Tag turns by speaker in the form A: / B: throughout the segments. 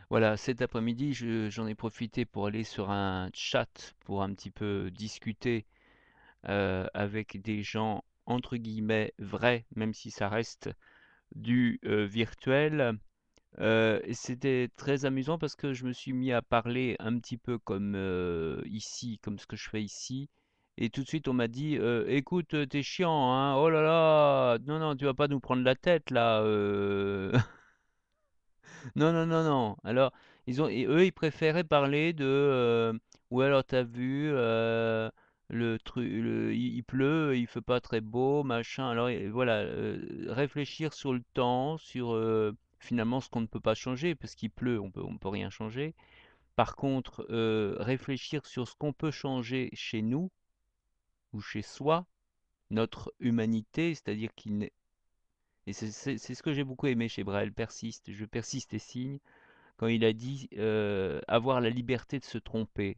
A: Voilà, cet après-midi, j'en ai profité pour aller sur un chat pour un petit peu discuter, avec des gens entre guillemets «vrais», même si ça reste du, virtuel. Et c'était très amusant parce que je me suis mis à parler un petit peu comme, ici, comme ce que je fais ici, et tout de suite on m'a dit: «Écoute, tu chiant, hein, oh là là, non, non, tu vas pas nous prendre la tête là, Non, non, non, non. Alors, eux, ils préféraient parler de, ouais, alors t'as vu, le truc, il pleut, il fait pas très beau, machin. Alors, et voilà, réfléchir sur le temps, sur finalement ce qu'on ne peut pas changer, parce qu'il pleut, on peut rien changer. Par contre, réfléchir sur ce qu'on peut changer chez nous ou chez soi, notre humanité, c'est-à-dire qu'il n'est. Et c'est ce que j'ai beaucoup aimé chez Brel, persiste, je persiste et signe, quand il a dit avoir la liberté de se tromper,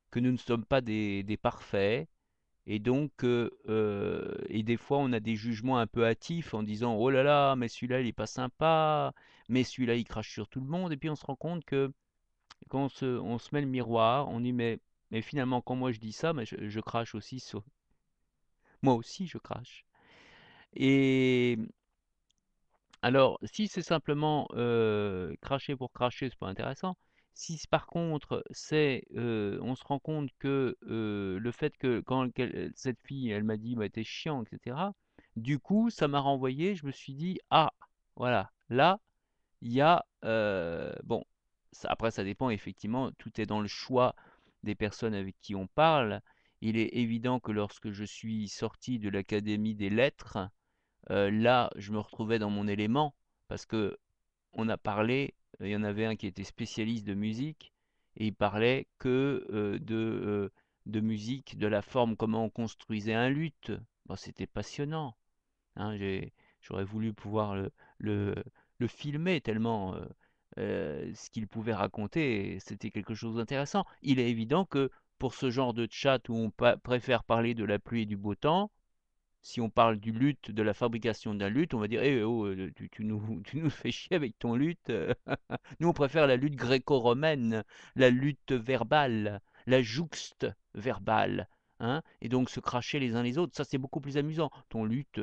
A: que nous ne sommes pas des parfaits, et donc et des fois on a des jugements un peu hâtifs en disant oh là là, mais celui-là il est pas sympa, mais celui-là il crache sur tout le monde, et puis on se rend compte que quand on se met le miroir, on dit mais finalement quand moi je dis ça, mais je crache aussi sur. Moi aussi je crache. Et alors, si c'est simplement, cracher pour cracher, c'est pas intéressant. Si par contre c'est, on se rend compte que, le fait que quand cette fille, elle m'a dit: «Bah, tu chiant» et cetera. Du coup, ça m'a renvoyé, je me suis dit: «Ah, voilà, là, il y a, bon, ça après ça dépend effectivement, tout est dans le choix des personnes avec qui on parle». Il est évident que lorsque je suis sorti de l'académie des lettres, là, je me retrouvais dans mon élément parce que on a parlé, il y en avait un qui était spécialiste de musique et il parlait que, de musique, de la forme, comment on construisait un luth. Bon, c'était passionnant, hein, j'aurais voulu pouvoir le le filmer tellement, ce qu'il pouvait raconter, c'était quelque chose d'intéressant. Il est évident que pour ce genre de chat où on préfère parler de la pluie et du beau temps, si on parle du luth, de la fabrication d'un luth, on va dire: «Eh oh, tu nous tu nous fais chier avec ton luth, Nous, on préfère la lutte gréco-romaine, la lutte verbale, la jouxte verbale, hein, et donc se cracher les uns les autres, ça, c'est beaucoup plus amusant. Ton luth,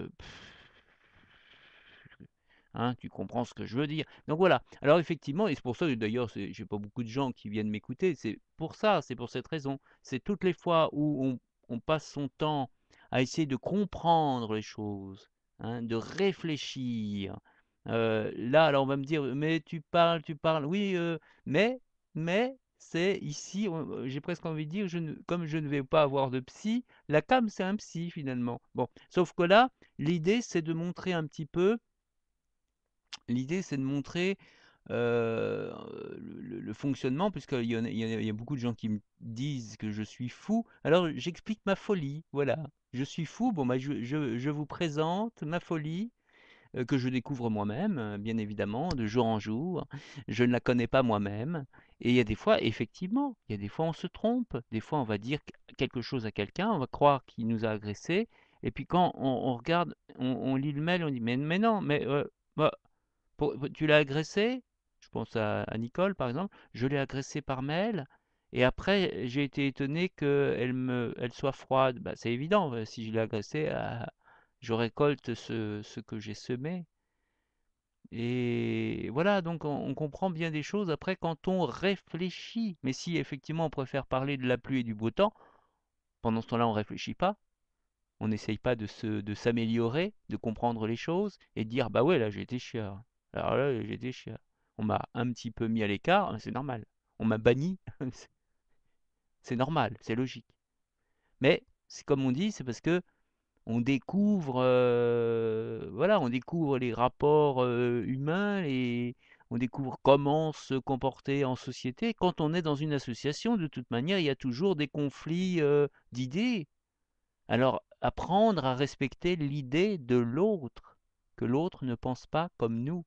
A: hein, tu comprends ce que je veux dire? Donc voilà. Alors effectivement, et c'est pour ça que d'ailleurs, j'ai pas beaucoup de gens qui viennent m'écouter, c'est pour ça, c'est pour cette raison. C'est toutes les fois où on passe son temps à essayer de comprendre les choses, hein, de réfléchir. Là, alors on va me dire: «Mais tu parles». Oui, mais c'est ici, j'ai presque envie de dire, comme je ne vais pas avoir de psy, la cam, c'est un psy finalement. Bon, sauf que là, l'idée, c'est de montrer un petit peu. L'idée, c'est de montrer, le fonctionnement, puisqu'il y en a il y a beaucoup de gens qui me disent que je suis fou. Alors j'explique ma folie, voilà. Je suis fou, bon, bah, je vous présente ma folie, que je découvre moi-même, bien évidemment, de jour en jour. Je ne la connais pas moi-même, et il y a des fois, effectivement, il y a des fois on se trompe. Des fois, on va dire quelque chose à quelqu'un, on va croire qu'il nous a agressés, et puis quand on regarde, on lit le mail, on dit: «Mais non, mais, bah, tu l'as agressé?» Je pense à Nicole, par exemple. Je l'ai agressée par mail, et après j'ai été étonné qu'elle soit froide. Bah, c'est évident, si je l'ai agressée, je récolte ce que j'ai semé, et voilà, donc on comprend bien des choses après quand on réfléchit. Mais si effectivement on préfère parler de la pluie et du beau temps, pendant ce temps-là on réfléchit pas. On n'essaye pas de s'améliorer, de comprendre les choses et de dire: «Bah ouais, là, j'ai été chieur. Alors là, j'ai été chieur. On m'a un petit peu mis à l'écart, c'est normal. On m'a banni, c'est normal, c'est logique». Mais c'est comme on dit, c'est parce que on découvre, voilà, on découvre les rapports, humains, et on découvre comment se comporter en société. Quand on est dans une association, de toute manière, il y a toujours des conflits, d'idées. Alors, apprendre à respecter l'idée de l'autre, que l'autre ne pense pas comme nous.